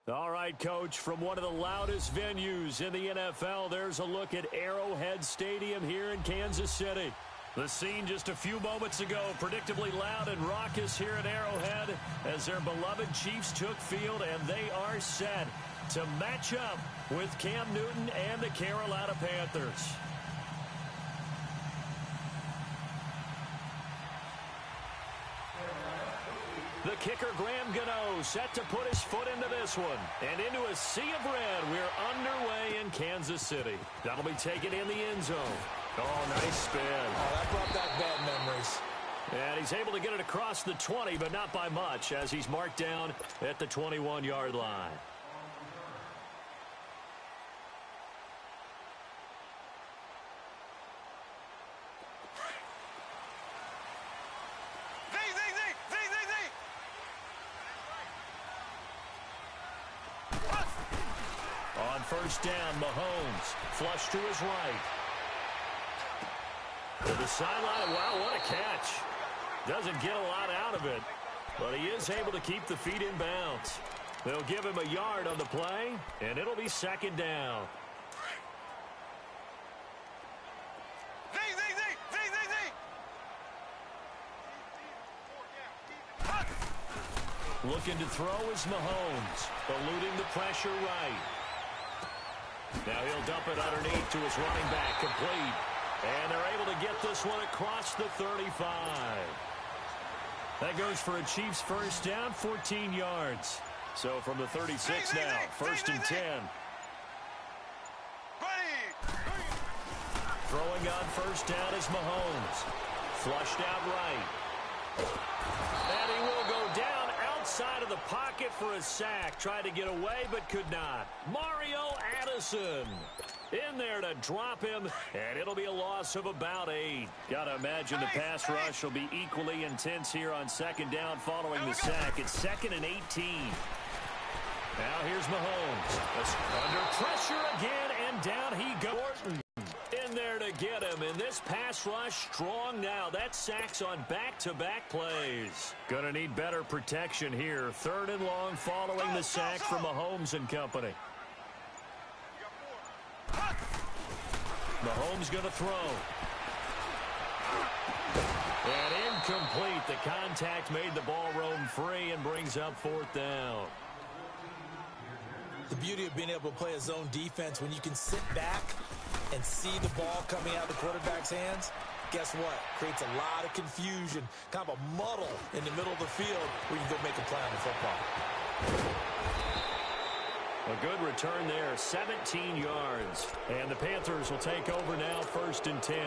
All right, Coach, from one of the loudest venues in the NFL, there's a look at Arrowhead Stadium here in Kansas City. The scene just a few moments ago, predictably loud and raucous here at Arrowhead as their beloved Chiefs took field, and they are set to match up with Cam Newton and the Carolina Panthers. The kicker, Graham Gano, set to put his foot into this one. And into a sea of red, we're underway in Kansas City. That'll be taken in the end zone. Oh, nice spin. Oh, that brought back bad memories. And he's able to get it across the 20, but not by much, as he's marked down at the 21-yard line. On first down, Mahomes, flush to his right. To the sideline, wow, what a catch. Doesn't get a lot out of it, but he is able to keep the feet in bounds. They'll give him a yard on the play, and it'll be second down. Looking to throw is Mahomes, eluding the pressure right. Now he'll dump it underneath to his running back, complete. And they're able to get this one across the 35. That goes for a Chiefs first down, 14 yards. So from the 36 now, first and 10. Throwing on first down is Mahomes. Flushed out right. And he will go down outside of the pocket for a sack. Tried to get away, but could not. Mario Addison in there to drop him, and it'll be a loss of about 8. Gotta imagine the pass rush will be equally intense here on second down following the sack. It's 2nd and 18. Now here's Mahomes. Under pressure again, and down he goes. In there to get him, and this pass rush strong now. That sack's on back-to-back plays. Gonna need better protection here. 3rd and long following the sack from Mahomes and company. Mahomes going to throw. And incomplete. The contact made the ball roam free and brings up 4th down. The beauty of being able to play a zone defense when you can sit back and see the ball coming out of the quarterback's hands, guess what? Creates a lot of confusion, kind of a muddle in the middle of the field where you can go make a play on the football. A good return there, 17 yards. And the Panthers will take over now, 1st and 10.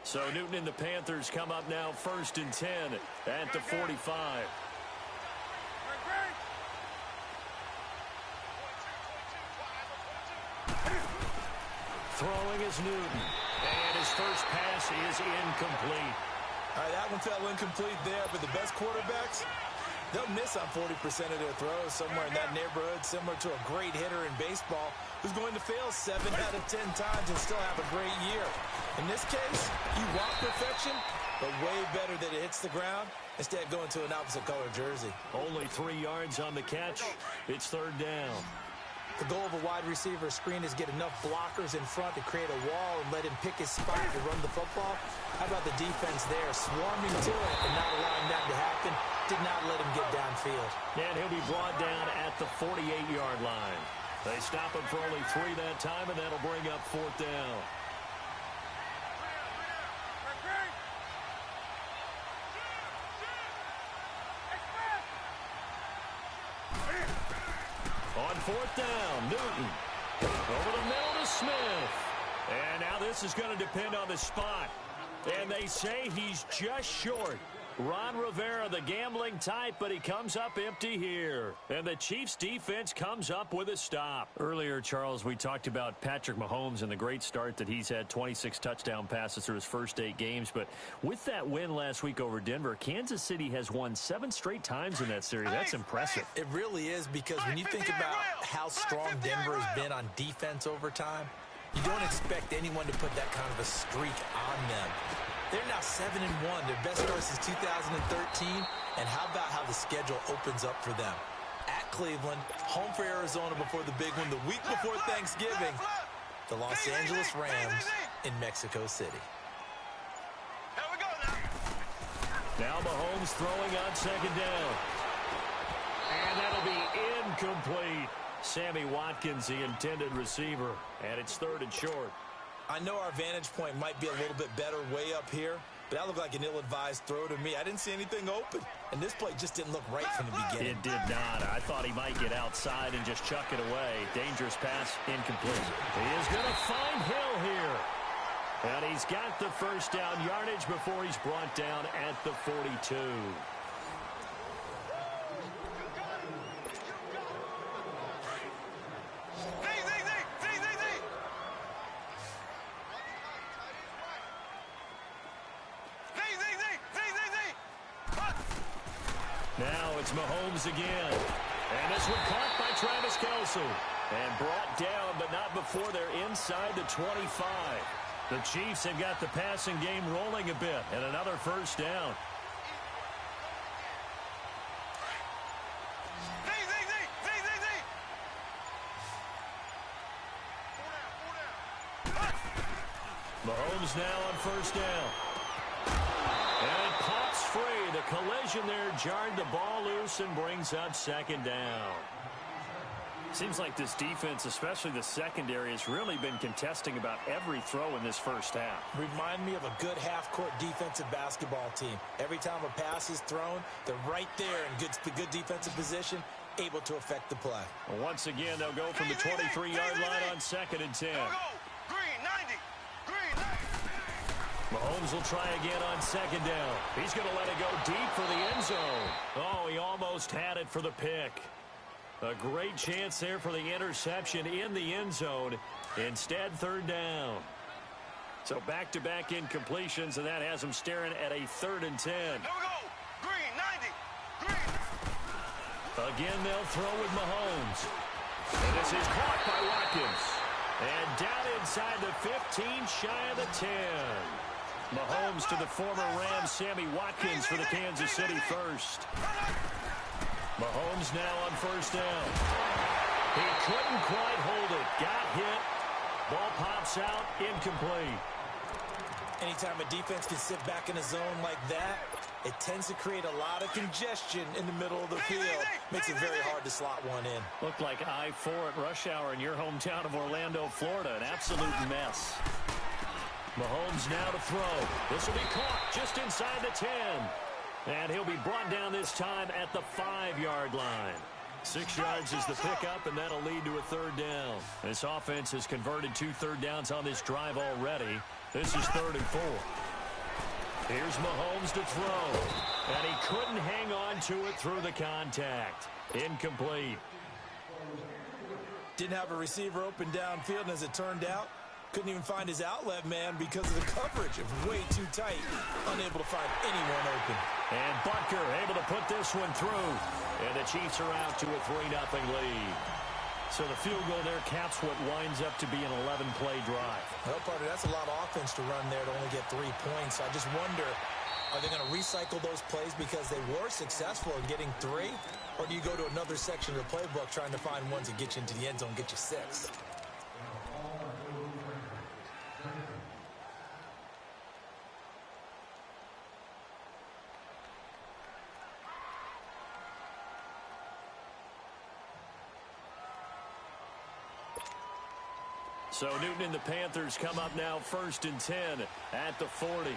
So Newton and the Panthers come up now, 1st and 10 at the 45. Throwing is Newton, and his first pass is incomplete. All right, that one fell incomplete there, but the best quarterbacks, they'll miss on 40% of their throws, somewhere in that neighborhood, similar to a great hitter in baseball who's going to fail 7 out of 10 times and still have a great year. In this case, you want perfection, but way better that it hits the ground instead of going to an opposite color jersey. Only 3 yards on the catch. It's 3rd down. The goal of a wide receiver screen is get enough blockers in front to create a wall and let him pick his spot to run the football. How about the defense there, swarming to it and not allowing that to happen? Did not let him get downfield. And he'll be brought down at the 48-yard line. They stop him for only 3 that time, and that'll bring up 4th down. On 4th down, Newton. Over the middle to Smith. And now this is going to depend on the spot. And they say he's just short. Ron Rivera, the gambling type, but he comes up empty here. And the Chiefs defense comes up with a stop. Earlier, Charles, we talked about Patrick Mahomes and the great start that he's had, 26 touchdown passes through his first 8 games. But with that win last week over Denver, Kansas City has won 7 straight times in that series. That's impressive. It really is, because when you think about how strong Denver has been on defense over time, you don't expect anyone to put that kind of a streak on them. They're now 7-1, their best start since 2013. And how about how the schedule opens up for them? At Cleveland, home for Arizona before the big one, the week before Thanksgiving, the Los Angeles Rams in Mexico City. Here we go now. Now Mahomes throwing on second down. And that'll be incomplete. Sammy Watkins, the intended receiver, and it's 3rd and short. I know our vantage point might be a little bit better way up here, but that looked like an ill-advised throw to me. I didn't see anything open, and this play just didn't look right from the beginning. It did not. I thought he might get outside and just chuck it away. Dangerous pass, incomplete. He is going to find Hill here. And he's got the first down yardage before he's brought down at the 42. Now it's Mahomes again. And this one caught by Travis Kelce. And brought down, but not before they're inside the 25. The Chiefs have got the passing game rolling a bit. And another first down. Mahomes now on first down. And it pops free. The collision there jarred the ball loose and brings up second down. Seems like this defense, especially the secondary, has really been contesting about every throw in this first half. Remind me of a good half-court defensive basketball team. Every time a pass is thrown, they're right there in good defensive position, able to affect the play. Well, once again, they'll go from the 23-yard line on 2nd and 10. Green, 90. Green, 90. Mahomes will try again on second down. He's going to let it go deep for the end zone. Oh, he almost had it for the pick. A great chance there for the interception in the end zone. Instead, 3rd down. So back-to-back incompletions, and that has him staring at a 3rd and 10. Here we go. Green, 90. Green. Again, they'll throw with Mahomes. And this is caught by Watkins. And down inside the 15, shy of the 10. Mahomes to the former Rams, Sammy Watkins for the Kansas City first. Mahomes now on first down. He couldn't quite hold it. Got hit. Ball pops out. Incomplete. Anytime a defense can sit back in a zone like that, it tends to create a lot of congestion in the middle of the field. Makes it very hard to slot one in. Looked like I-4 at rush hour in your hometown of Orlando, Florida. An absolute mess. Mahomes now to throw. This will be caught just inside the 10. And he'll be brought down this time at the 5-yard line. 6 yards is the pickup, and that'll lead to a 3rd down. This offense has converted 2 third downs on this drive already. This is 3rd and 4. Here's Mahomes to throw. And he couldn't hang on to it through the contact. Incomplete. Didn't have a receiver open downfield, and as it turned out, couldn't even find his outlet man because of the coverage. It was way too tight. Unable to find anyone open. And Butker able to put this one through. And the Chiefs are out to a 3-0 lead. So the field goal there caps what winds up to be an 11-play drive. Well, partner, that's a lot of offense to run there to only get 3 points. So I just wonder, are they going to recycle those plays because they were successful in getting 3? Or do you go to another section of the playbook trying to find ones that get you into the end zone, get you 6? So Newton and the Panthers come up now 1st and 10 at the 40.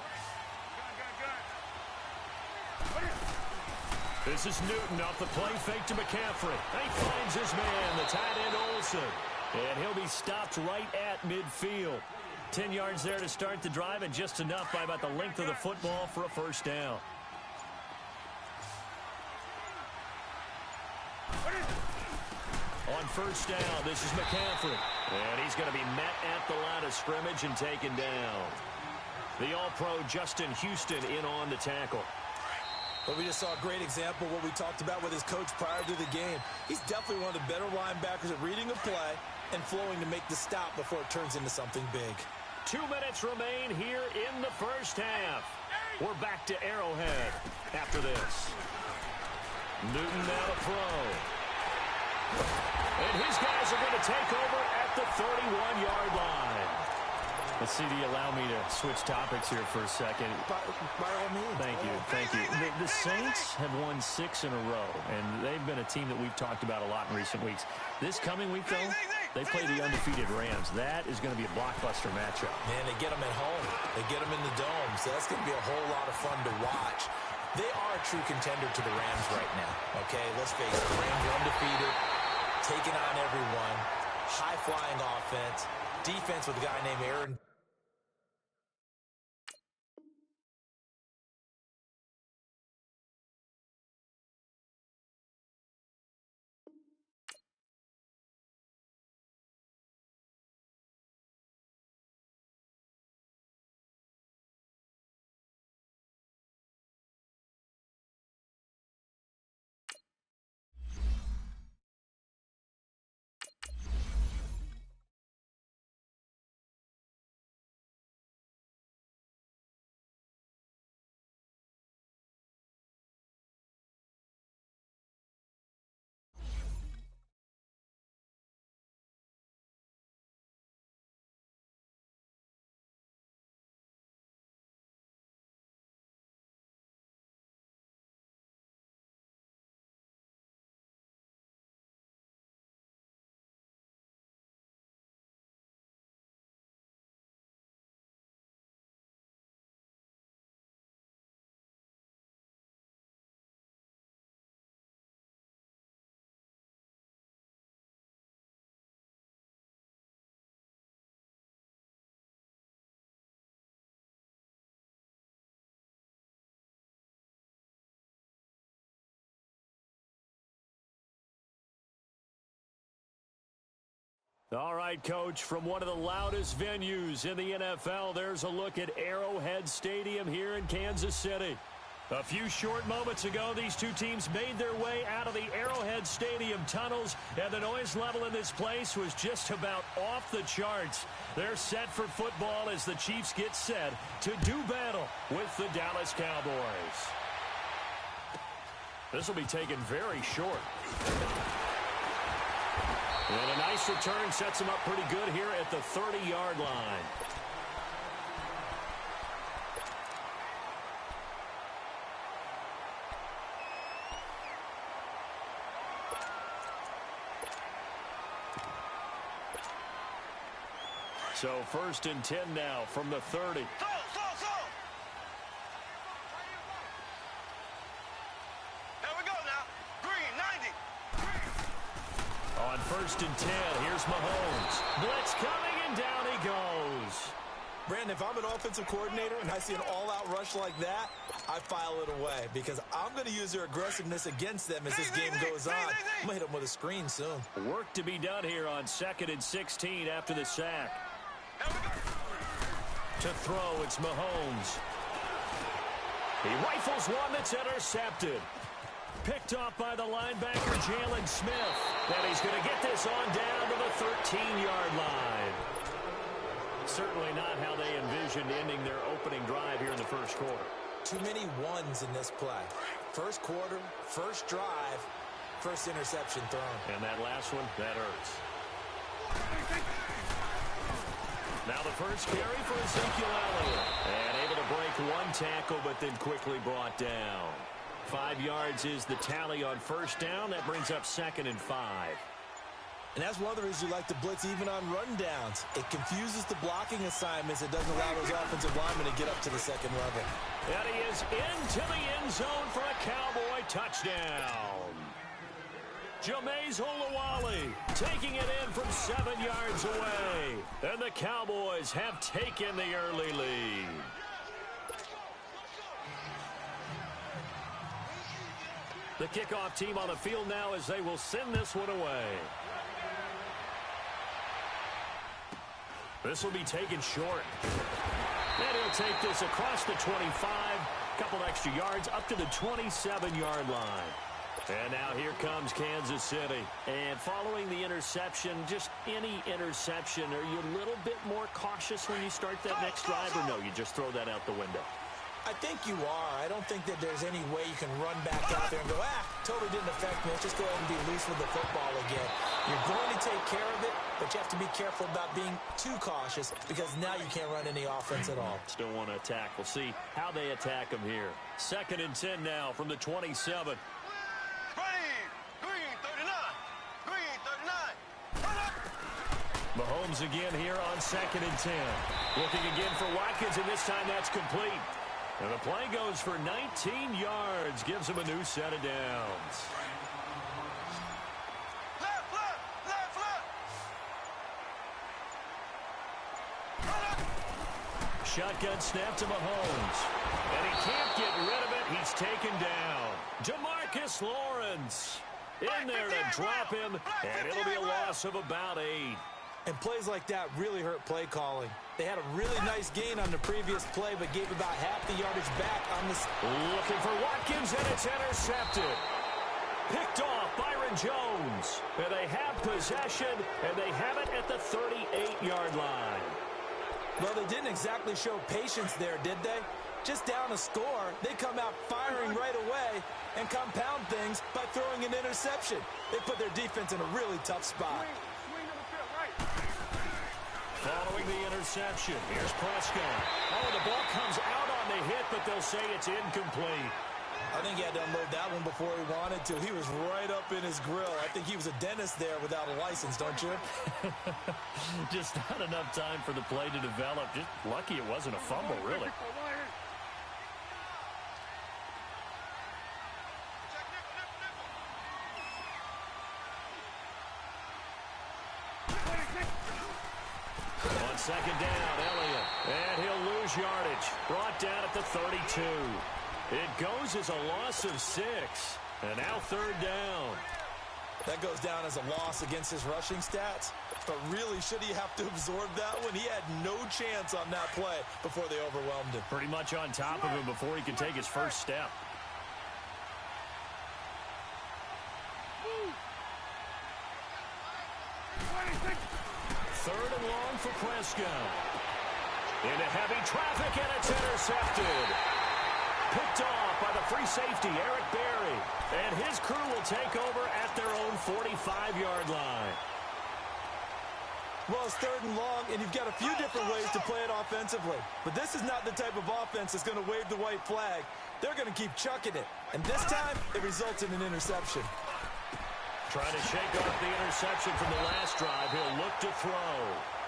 This is Newton off the play fake to McCaffrey. He finds his man, the tight end Olsen. And he'll be stopped right at midfield. 10 yards there to start the drive, and just enough by about the length of the football for a first down. first down. This is McCaffrey. And he's going to be met at the line of scrimmage and taken down. The All-Pro Justin Houston in on the tackle. But we just saw a great example of what we talked about with his coach prior to the game. He's definitely one of the better linebackers at reading a play and flowing to make the stop before it turns into something big. 2 minutes remain here in the first half. We're back to Arrowhead after this. Newton now to throw. And his guys are going to take over at the 31-yard line. Let's see, do you allow me to switch topics here for a second? By all means. Thank you. The Saints have won 6 in a row, and they've been a team that we've talked about a lot in recent weeks. This coming week, though, they play the undefeated Rams. That is going to be a blockbuster matchup. Man, they get them at home. They get them in the dome, so that's going to be a whole lot of fun to watch. They are a true contender to the Rams right now, okay? Let's face it, the Rams are undefeated, taking on everyone, high-flying offense, defense with a guy named Aaron. All right, Coach, from one of the loudest venues in the NFL, there's a look at Arrowhead Stadium here in Kansas City. A few short moments ago, these two teams made their way out of the Arrowhead Stadium tunnels, and the noise level in this place was just about off the charts. They're set for football as the Chiefs get set to do battle with the Dallas Cowboys. This will be taken very short. And a nice return sets him up pretty good here at the 30-yard line. So 1st and 10 now from the 30. On 1st and 10, here's Mahomes. Blitz coming, and down he goes. Brandon, if I'm an offensive coordinator and I see an all-out rush like that, I file it away because I'm going to use their aggressiveness against them as this game goes on. I'm going to hit them with a screen soon. Work to be done here on 2nd and 16 after the sack. To throw, it's Mahomes. He rifles one that's intercepted. Picked off by the linebacker, Jalen Smith. And he's going to get this on down to the 13-yard line. Certainly not how they envisioned ending their opening drive here in the first quarter. Too many ones in this play. First quarter, first drive, first interception thrown. And that last one, that hurts. Now the first carry for Ezekiel Elliott. And able to break one tackle, but then quickly brought down. 5 yards is the tally on first down. That brings up 2nd and 5. And that's one of the reasons you like to blitz even on rundowns. It confuses the blocking assignments. It doesn't allow those offensive linemen to get up to the second level. And he is into the end zone for a Cowboy touchdown. Jameis Olawale taking it in from 7 yards away. And the Cowboys have taken the early lead. The kickoff team on the field now as they will send this one away. This will be taken short. And he'll take this across the 25. Couple extra yards up to the 27-yard line. And now here comes Kansas City. And following the interception, just any interception, are you a little bit more cautious when you start that next drive, or no, you just throw that out the window? I think you are. I don't think that there's any way you can run back out there and go, totally didn't affect me. Let's just go ahead and be loose with the football again. You're going to take care of it, but you have to be careful about being too cautious because now you can't run any offense at all. Still want to attack. We'll see how they attack them here. 2nd and 10 now from the 27. Green 39. Green 39. Mahomes again here on 2nd and 10. Looking again for Watkins, and this time that's complete. And the play goes for 19 yards. Gives him a new set of downs. Shotgun snap to Mahomes. And he can't get rid of it. He's taken down. DeMarcus Lawrence in there to drop him. And it'll be a loss of about 8. And plays like that really hurt play calling. They had a really nice gain on the previous play, but gave about half the yardage back on this. Looking for Watkins, and it's intercepted. Picked off Byron Jones. And they have possession, and they have it at the 38-yard line. Well, they didn't exactly show patience there, did they? Just down a score, they come out firing right away and compound things by throwing an interception. They put their defense in a really tough spot. Following the interception, here's Prescott. Oh, the ball comes out on the hit, but they'll say it's incomplete. I think he had to unload that one before he wanted to. He was right up in his grill. I think he was a dentist there without a license, don't you? Just not enough time for the play to develop. Just lucky it wasn't a fumble, really. On 2nd down, Elliott. And he'll lose yardage. Brought down at the 32. It goes as a loss of 6. And now 3rd down. That goes down as a loss against his rushing stats. But really, should he have to absorb that one? He had no chance on that play before they overwhelmed him. Pretty much on top of him before he could take his first step. Third and long for Prescott. Into heavy traffic, and it's intercepted. Picked off by the free safety, Eric Berry. And his crew will take over at their own 45-yard line. Well, it's 3rd and long, and you've got a few different ways to play it offensively. But this is not the type of offense that's going to wave the white flag. They're going to keep chucking it. And this time, it results in an interception. Trying to shake off the interception from the last drive. He'll look to throw.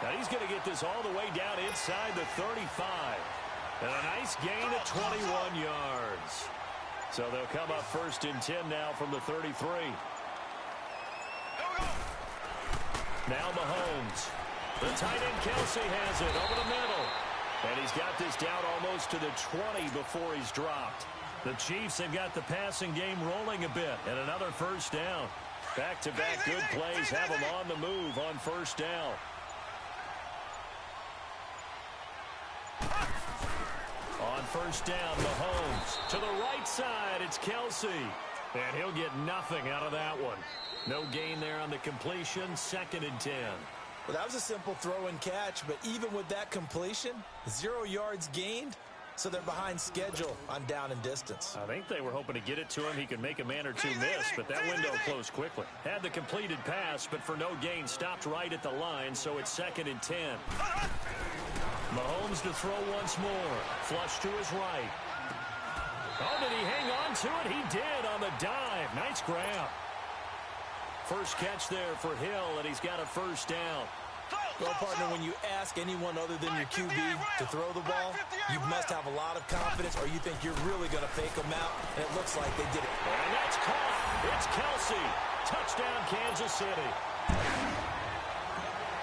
Now he's going to get this all the way down inside the 35. And a nice gain of 21 yards. So they'll come up 1st and 10 now from the 33. Now Mahomes. The tight end Kelsey has it over the middle. And he's got this down almost to the 20 before he's dropped. The Chiefs have got the passing game rolling a bit. And another 1st down. Back-to-back good plays have them on the move on 1st down. On 1st down, Mahomes. To the right side, it's Kelsey. And he'll get nothing out of that one. No gain there on the completion. 2nd and 10. Well, that was a simple throw and catch, but even with that completion, 0 yards gained. So they're behind schedule on down and distance. I think they were hoping to get it to him. He could make a man or two miss, but that window closed quickly. Had the completed pass, but for no gain, stopped right at the line, so it's 2nd and 10. Mahomes to throw once more. Flush to his right. Oh, did he hang on to it? He did on the dive. Nice grab. First catch there for Hill, and he's got a 1st down. Well, partner, when you ask anyone other than your QB to throw the ball, you must have a lot of confidence or you think you're really going to fake them out, and it looks like they did it. And that's caught. It's Kelsey. Touchdown, Kansas City.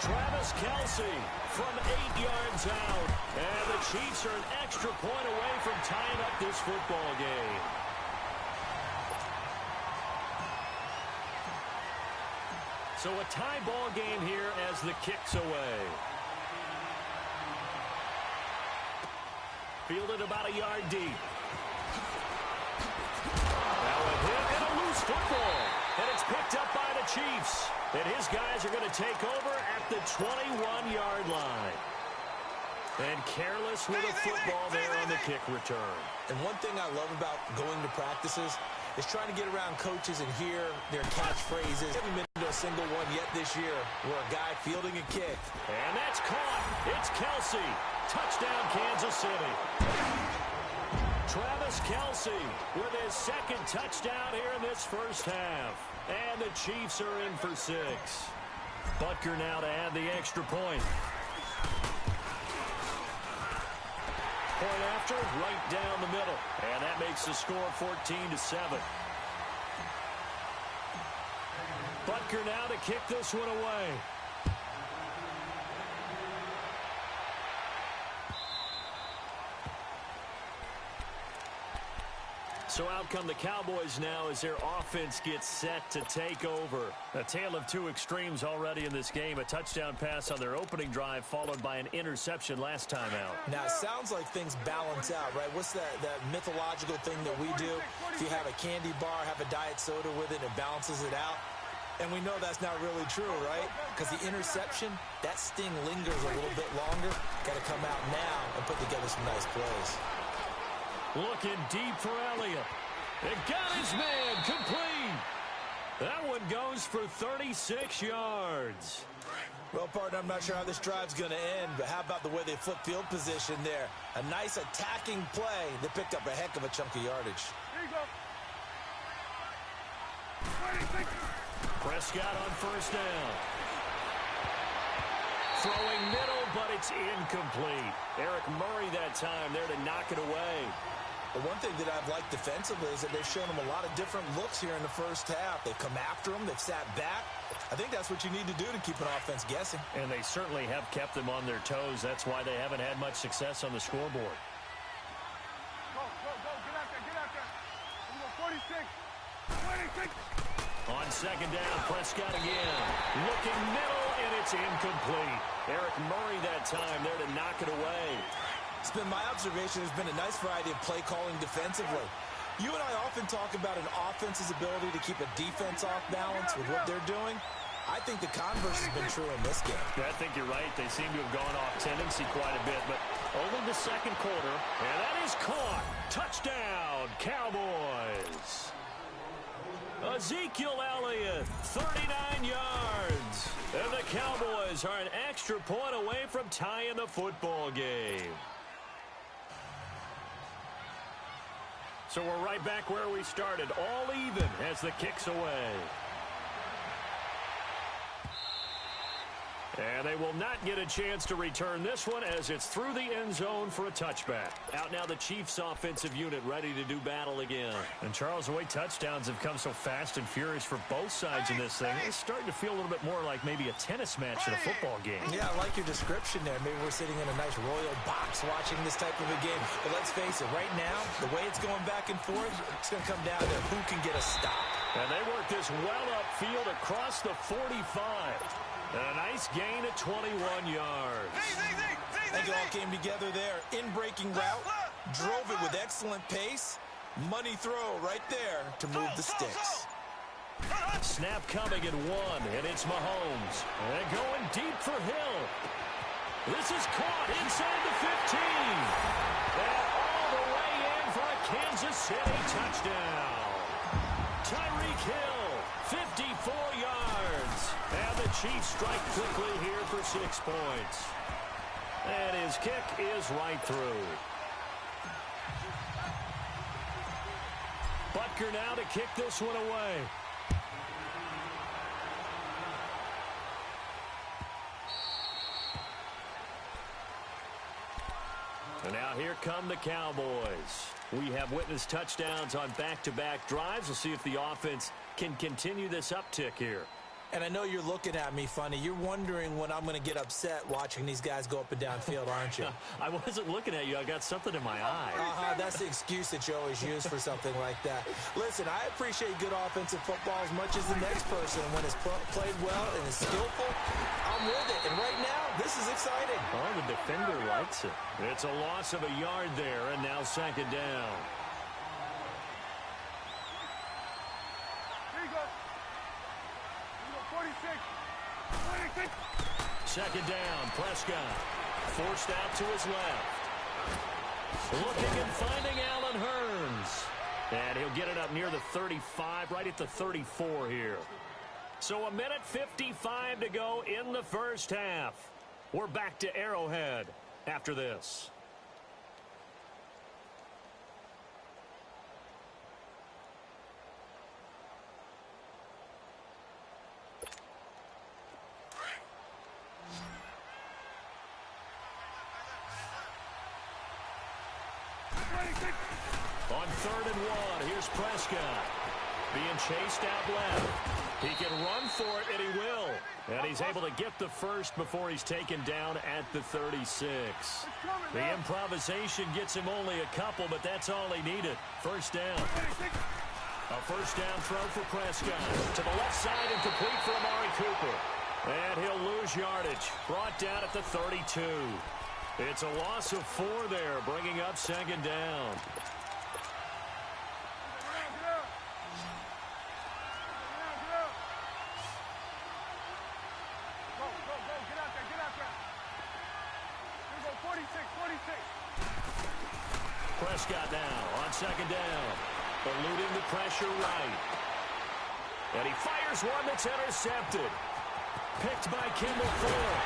Travis Kelsey from 8 yards out. And the Chiefs are an extra point away from tying up this football game. So a tie ball game here as the kick's away. Fielded about a yard deep. Now a hit and a loose football. And it's picked up by the Chiefs. And his guys are going to take over at the 21-yard line. And careless with a football there on the kick return. And one thing I love about going to practices is trying to get around coaches and hear their catchphrases. We haven't been to a single one yet this year where a guy fielding a kick. And that's caught. It's Kelsey. Touchdown, Kansas City. Travis Kelsey with his second touchdown here in this first half. And the Chiefs are in for 6. Butker now to add the extra point. Point after, right down the middle. And that makes the score 14-7. Butker now to kick this one away. So out come the Cowboys now as their offense gets set to take over. A tale of two extremes already in this game. A touchdown pass on their opening drive followed by an interception last time out. Now, it sounds like things balance out, right? What's that mythological thing that we do? If you have a candy bar, have a diet soda with it, it balances it out. And we know that's not really true, right? Because the interception, that sting lingers a little bit longer. Got to come out now and put together some nice plays. Looking deep for Elliott. It got his man complete. That one goes for 36 yards. Well, partner, I'm not sure how this drive's going to end, but how about the way they flip field position there? A nice attacking play that picked up a heck of a chunk of yardage. Here you go. Prescott on first down. Throwing middle, but it's incomplete. Eric Murray that time there to knock it away. The one thing that I've liked defensively is that they've shown them a lot of different looks here in the first half. They've come after them. They've sat back. I think that's what you need to do to keep an offense guessing. And they certainly have kept them on their toes. That's why they haven't had much success on the scoreboard. Go, go, go. Get out there. Get out there. Here we go. 46. 26. On second down, Prescott again. Looking middle, and it's incomplete. Eric Murray that time there to knock it away. It's been my observation. There's been a nice variety of play calling defensively. You and I often talk about an offense's ability to keep a defense off balance with what they're doing. I think the converse has been true in this game. I think you're right. They seem to have gone off tendency quite a bit, but only the second quarter. And that is caught. Touchdown, Cowboys. Ezekiel Elliott, 39 yards. And the Cowboys are an extra point away from tying the football game. So we're right back where we started, all even as the kick's away. And they will not get a chance to return this one as it's through the end zone for a touchback. Out now the Chiefs offensive unit ready to do battle again. And Charles, the way touchdowns have come so fast and furious for both sides in this thing, it's starting to feel a little bit more like maybe a tennis match in a football game. Yeah, I like your description there. Maybe we're sitting in a nice royal box watching this type of a game. But let's face it, right now, the way it's going back and forth, it's going to come down to who can get a stop. And they work this well upfield across the 45. And a nice gain of 21 yards. I think it all came together there. In-breaking route, drove it with excellent pace. Money throw right there to move the sticks. Snap coming at 1, and it's Mahomes. And going deep for Hill. This is caught inside the 15. And all the way in for a Kansas City touchdown. Tyreek Hill, 54 yards. And the Chiefs strike quickly here for 6 points. And his kick is right through. Butker now to kick this one away. And now here come the Cowboys. We have witnessed touchdowns on back-to-back drives. We'll see if the offense can continue this uptick here. And I know you're looking at me funny. You're wondering when I'm going to get upset watching these guys go up and down field, aren't you? I wasn't looking at you. I got something in my eye. That's the excuse that you always use for something like that. Listen, I appreciate good offensive football as much as the next person. When it's played well and is skillful, I'm with it. And right now, this is exciting. Oh, the defender likes it. It's a loss of a yard there, and now second down. Here you go. 46. 26. Second down, Prescott. Forced out to his left. Looking and finding Allen Hurns. And he'll get it up near the 35, right at the 34 here. So 1:55 to go in the first half. We're back to Arrowhead after this. On 3rd and 1, here's Prescott. Being chased out left. He can run for it, and he will. And he's able to get the first before he's taken down at the 36. The improvisation gets him only a couple, but that's all he needed. First down. A first down throw for Prescott. To the left side and complete for Amari Cooper. And he'll lose yardage. Brought down at the 32. It's a loss of 4 there, bringing up second down. Prescott now on second down. Eluding the pressure right. And he fires one that's intercepted. Picked by Kendall Fuller.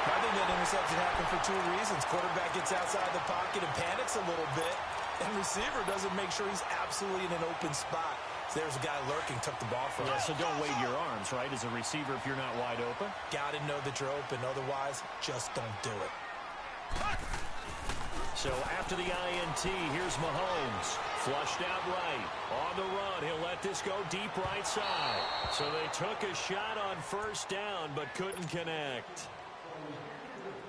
I think that interception happened for 2 reasons. Quarterback gets outside the pocket and panics a little bit. And receiver doesn't make sure he's absolutely in an open spot. So there's a guy lurking, took the ball from him. Yeah, so don't wave your arms, right, as a receiver if you're not wide open. Got to know that you're open. Otherwise, just don't do it. So after the INT, here's Mahomes. Flushed out right. On the run, he'll let this go deep right side. So they took a shot on first down, but couldn't connect.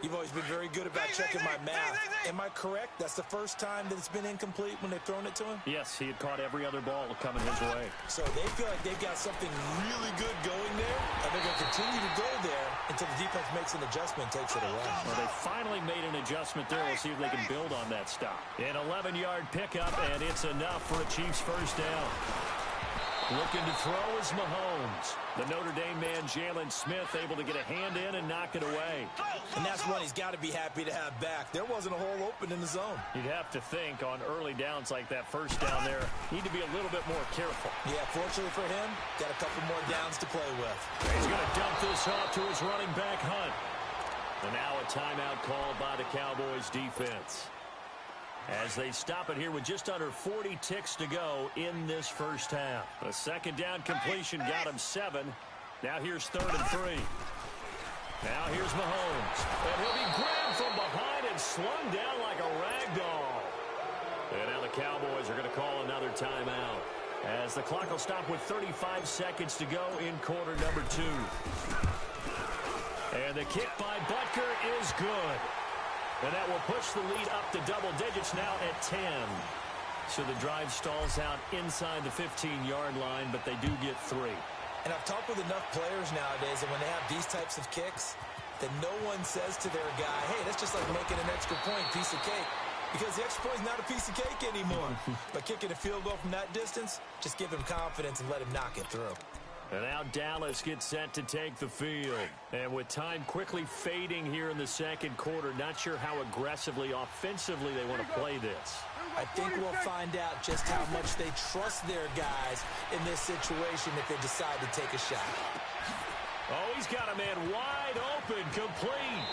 You've always been very good about checking my math. Am I correct? That's the first time that it's been incomplete when they've thrown it to him? Yes, he had caught every other ball coming his way. So they feel like they've got something really good going there, and they're going to continue to go there until the defense makes an adjustment and takes it away. Well, they finally made an adjustment there. We'll see if they can build on that stop. An 11-yard pickup, and it's enough for a Chiefs first down. Looking to throw is Mahomes. The Notre Dame man, Jalen Smith, able to get a hand in and knock it away. And that's one he's got to be happy to have back. There wasn't a hole open in the zone. You'd have to think on early downs like that first down there, need to be a little bit more careful. Yeah, fortunately for him, got a couple more downs to play with. He's going to dump this off to his running back, Hunt. And now a timeout called by the Cowboys defense, as they stop it here with just under 40 ticks to go in this first half. A second down completion got him 7. Now here's 3rd and 3. Now here's Mahomes. And he'll be grabbed from behind and slung down like a rag doll. And now the Cowboys are going to call another timeout, as the clock will stop with 35 seconds to go in quarter number 2. And the kick by Butker is good. And that will push the lead up to double digits now at 10. So the drive stalls out inside the 15-yard line, but they do get 3. And I've talked with enough players nowadays that when they have these types of kicks, that no one says to their guy, hey, that's just like making an extra point, piece of cake. Because the extra point is not a piece of cake anymore. But kicking a field goal from that distance, just give him confidence and let him knock it through. And now Dallas gets set to take the field. And with time quickly fading here in the second quarter, not sure how aggressively, offensively they want to play this. I think we'll find out just how much they trust their guys in this situation if they decide to take a shot. Oh, he's got a man wide open, complete.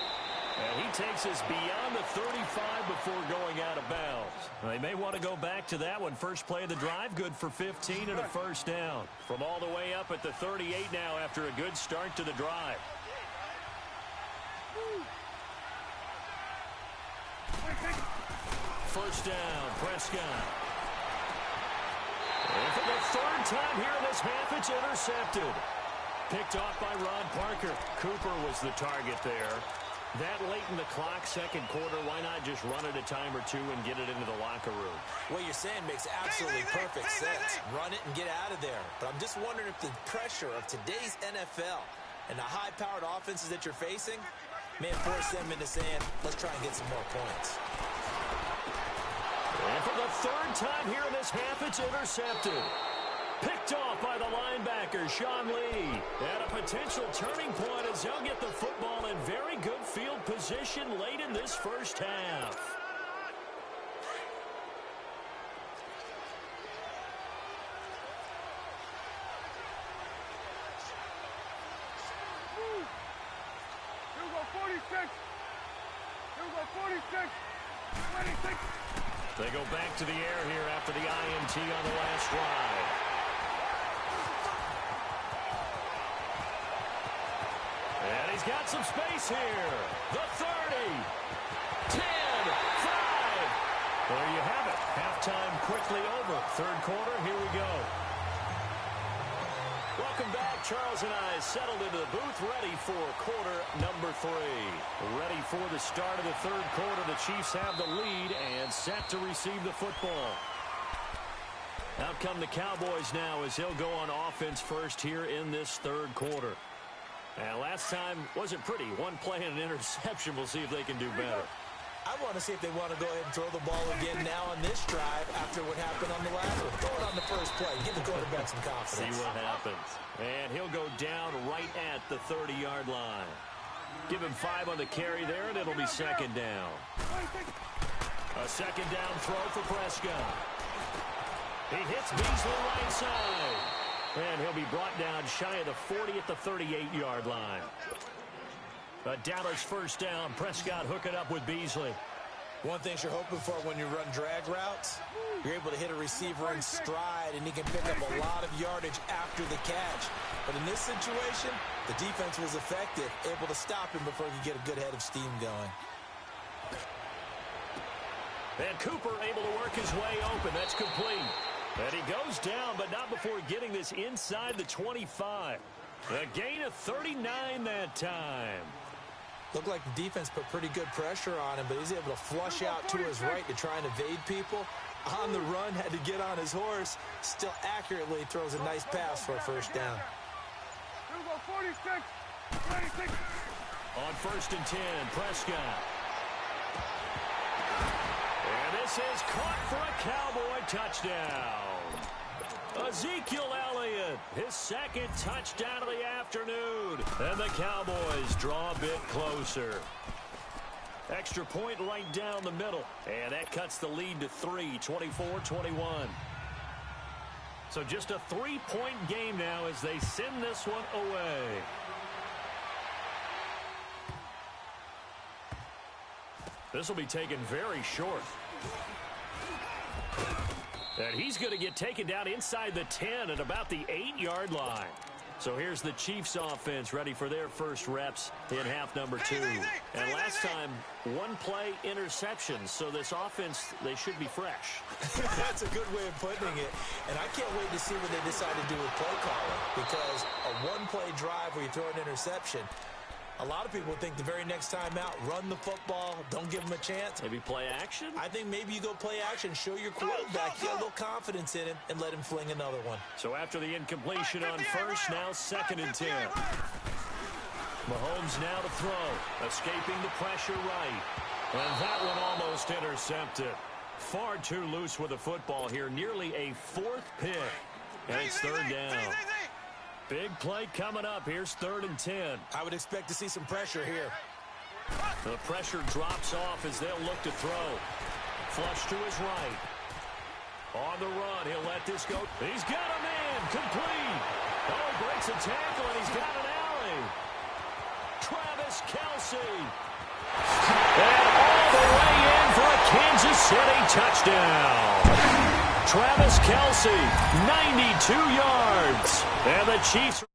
And he takes us beyond the 35 before going out of bounds. They may want to go back to that one. First play of the drive, good for 15 and a first down. From all the way up at the 38 now after a good start to the drive. First down, Prescott. And for the third time here in this half, it's intercepted. Picked off by Ron Parker. Cooper was the target there. That late in the clock, second quarter, why not just run it a time or two and get it into the locker room? What you're saying makes absolutely perfect sense. Run it and get out of there. But I'm just wondering if the pressure of today's NFL and the high-powered offenses that you're facing may force them into saying, let's try and get some more points. And for the third time here in this half, it's intercepted. Picked off by the linebacker, Sean Lee. And a potential turning point as they'll get the football in very good field position late in this first half. Here we go, 46. Here we go, 46. 26. They go back to the air here after the INT on the last drive. And he's got some space here. The 30. 10. 5. There you have it. Halftime quickly over. Third quarter, here we go. Welcome back. Charles and I settled into the booth, ready for quarter number 3. Ready for the start of the third quarter. The Chiefs have the lead and set to receive the football. Out come the Cowboys now as they'll go on offense first here in this third quarter. And last time wasn't pretty. One play and an interception. We'll see if they can do better. I want to see if they want to go ahead and throw the ball again now on this drive after what happened on the last one. Throw it on the first play. Give the quarterback some confidence. See what happens. And he'll go down right at the 30-yard line. Give him 5 on the carry there, and it'll be second down. A second down throw for Prescott. He hits Beasley right side. And he'll be brought down shy of the 40 at the 38-yard line. A Dallas first down. Prescott hooking up with Beasley. One thing you're hoping for when you run drag routes, you're able to hit a receiver in stride, and he can pick up a lot of yardage after the catch. But in this situation, the defense was effective, able to stop him before he could get a good head of steam going. And Cooper able to work his way open. That's complete. And he goes down, but not before getting this inside the 25. A gain of 39 that time. Looked like the defense put pretty good pressure on him, but he's able to flush out to his right to try and evade people. On the run, had to get on his horse. Still accurately throws a nice pass for a first down. Here we go, 46. 26. On first and 10, Prescott. And this is caught for a Cowboy touchdown. Ezekiel Elliott, his second touchdown of the afternoon. And the Cowboys draw a bit closer. Extra point right down the middle. And that cuts the lead to 3, 24-21. So just a 3-point game now as they send this one away. This will be taken very short. And he's going to get taken down inside the 10 at about the 8-yard line. So here's the Chiefs offense ready for their first reps in half number 2. And last time, one play interception. So this offense, they should be fresh. That's a good way of putting it. And I can't wait to see what they decide to do with play calling. Because a one-play drive where you throw an interception, a lot of people think the very next time out, run the football, don't give them a chance. Maybe play action? I think maybe you go play action, show your quarterback, get a little confidence in him, and let him fling another one. So after the incompletion on first, now second and 10. Mahomes now to throw, escaping the pressure right. And that one almost intercepted. Far too loose with the football here, nearly a 4th pick. And it's third down. Big play coming up. Here's 3rd and 10. I would expect to see some pressure here. The pressure drops off as they'll look to throw. Flush to his right. On the run, he'll let this go. He's got a man, complete. Oh, he breaks a tackle, and he's got an alley. Travis Kelce. And all the way in for a Kansas City touchdown. Travis Kelce, 92 yards. And the Chiefs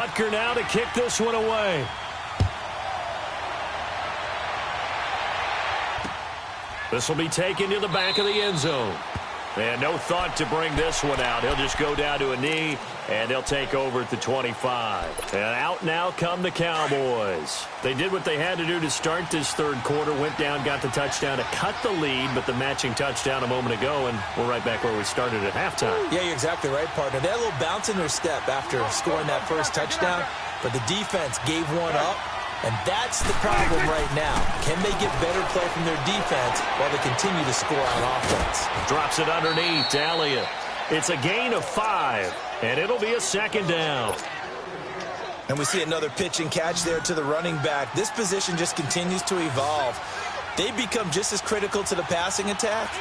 Butker now to kick this one away. This will be taken to the back of the end zone. And no thought to bring this one out. He'll just go down to a knee, and they'll take over at the 25. And out now come the Cowboys. They did what they had to do to start this third quarter, went down, got the touchdown to cut the lead, but the matching touchdown a moment ago, and we're right back where we started at halftime. Yeah, you're exactly right, partner. They had a little bounce in their step after scoring that first touchdown, but the defense gave one up. And that's the problem right now. Can they get better play from their defense while they continue to score on offense? Drops it underneath to Elliott. It's a gain of 5, and it'll be a second down. And we see another pitch and catch there to the running back. This position just continues to evolve. They become just as critical to the passing attack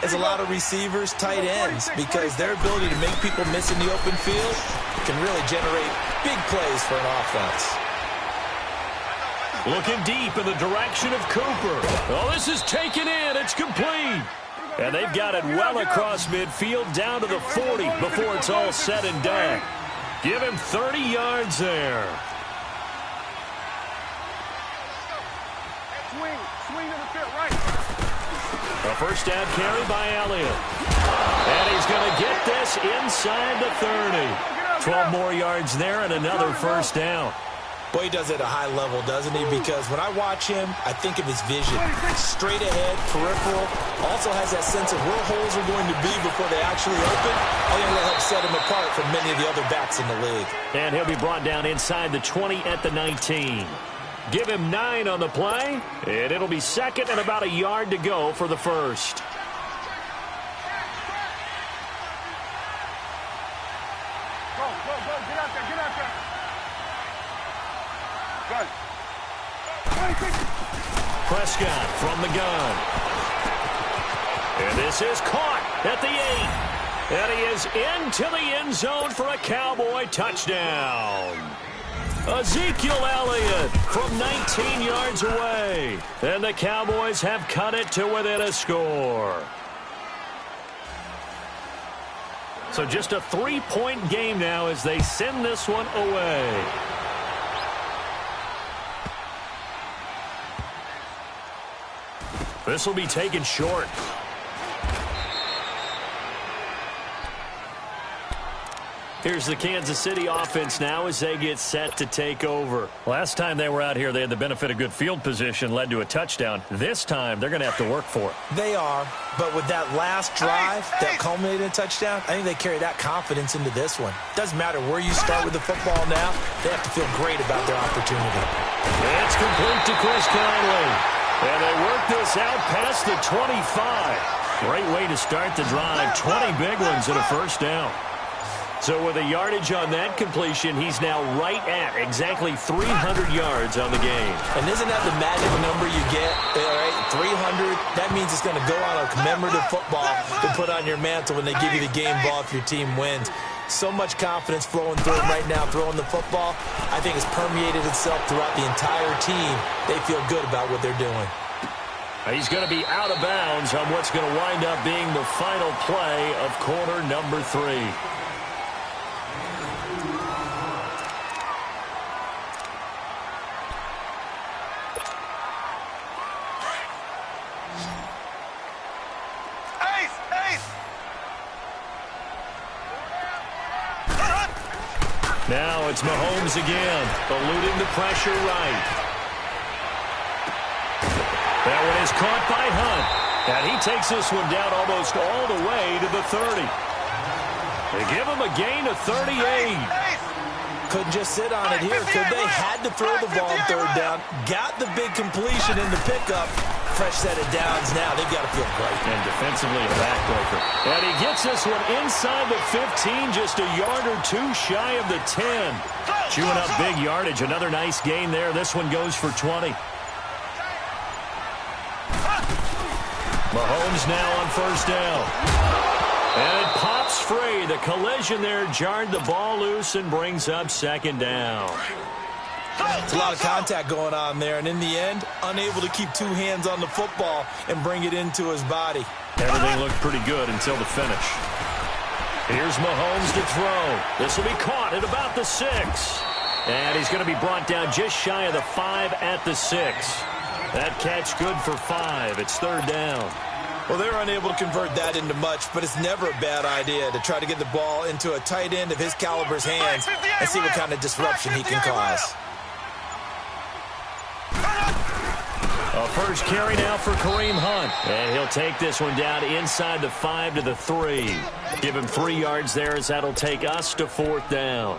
as a lot of receivers, tight ends, because their ability to make people miss in the open field can really generate big plays for an offense. Looking deep in the direction of Cooper. Oh, this is taken in. It's complete. And they've got it well across midfield down to the 40 before it's all said and done. Give him 30 yards there. Swing to the fit, right. A first down carry by Elliott. And he's going to get this inside the 30. 12 more yards there and another first down. Boy, he does it at a high level, doesn't he? Because when I watch him, I think of his vision. Straight ahead, peripheral. Also has that sense of where holes are going to be before they actually open. I think that helps set him apart from many of the other backs in the league. And he'll be brought down inside the 20 at the 19. Give him 9 on the play, and it'll be second and about a yard to go for the first. Go, get out there. Good. Prescott from the gun. And this is caught at the 8. And he is into the end zone for a Cowboy touchdown. Ezekiel Elliott from 19 yards away. And the Cowboys have cut it to within a score. So just a 3-point game now as they send this one away. This will be taken short. Here's the Kansas City offense now as they get set to take over. Last time they were out here, they had the benefit of good field position, led to a touchdown. This time, they're going to have to work for it. They are, but with that last drive that culminated in a touchdown, I think they carry that confidence into this one. Doesn't matter where you start with the football now, they have to feel great about their opportunity. It's complete to Chris Conley. And they work this out past the 25. Great way to start the drive. 20 big ones and a first down. So with a yardage on that completion, he's now right at exactly 300 yards on the game. And isn't that the magic number you get? Right? 300, that means it's going to go on a commemorative football to put on your mantle when they give you the game ball if your team wins. So much confidence flowing through him right now, throwing the football. I think it's permeated itself throughout the entire team. They feel good about what they're doing. He's going to be out of bounds on what's going to wind up being the final play of quarter number 3. Now it's Mahomes again, eluding the pressure right. That one is caught by Hunt, and he takes this one down almost all the way to the 30. They give him a gain of 38. Couldn't just sit on it here, could they? Had to throw the ball on third down. Got the big completion in the pickup. Fresh set of downs now. They've got to feel great. And defensively a backbreaker. And he gets this one inside the 15, just a yard or two shy of the 10. Chewing up big yardage. Another nice gain there. This one goes for 20. Mahomes now on first down. And it pops free. The collision there jarred the ball loose and brings up second down. It's a lot of contact going on there, and in the end, unable to keep two hands on the football and bring it into his body. Everything looked pretty good until the finish. Here's Mahomes to throw. This will be caught at about the 6. And he's going to be brought down just shy of the 5 at the 6. That catch good for 5. It's third down. Well, they were unable to convert that into much, but it's never a bad idea to try to get the ball into a tight end of his caliber's hands and see what kind of disruption he can cause. A first carry now for Kareem Hunt. And he'll take this one down inside the 5 to the 3. Give him 3 yards there as that'll take us to fourth down.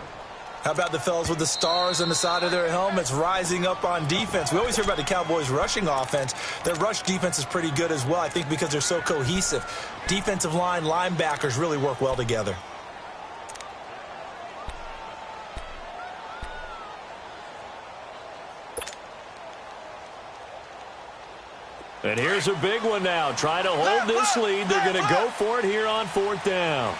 How about the fellas with the stars on the side of their helmets rising up on defense? We always hear about the Cowboys' rushing offense. Their rush defense is pretty good as well, I think, because they're so cohesive. Defensive line, linebackers really work well together. And here's a big one now. Trying to hold this lead. They're going to go for it here on fourth down.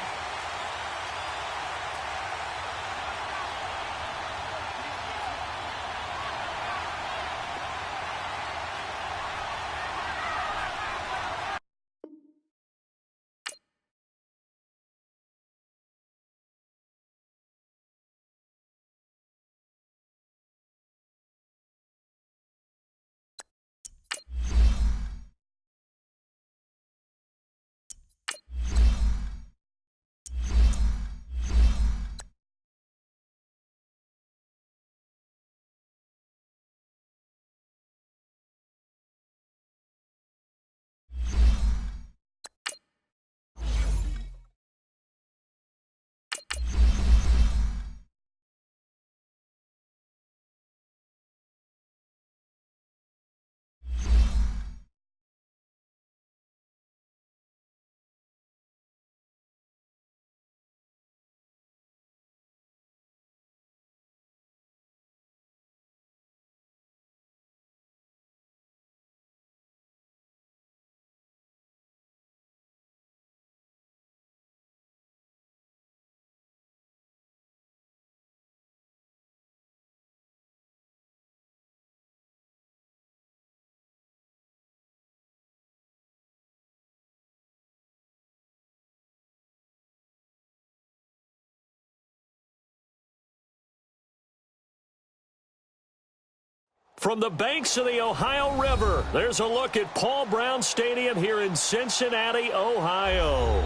From the banks of the Ohio River, there's a look at Paul Brown Stadium here in Cincinnati, Ohio.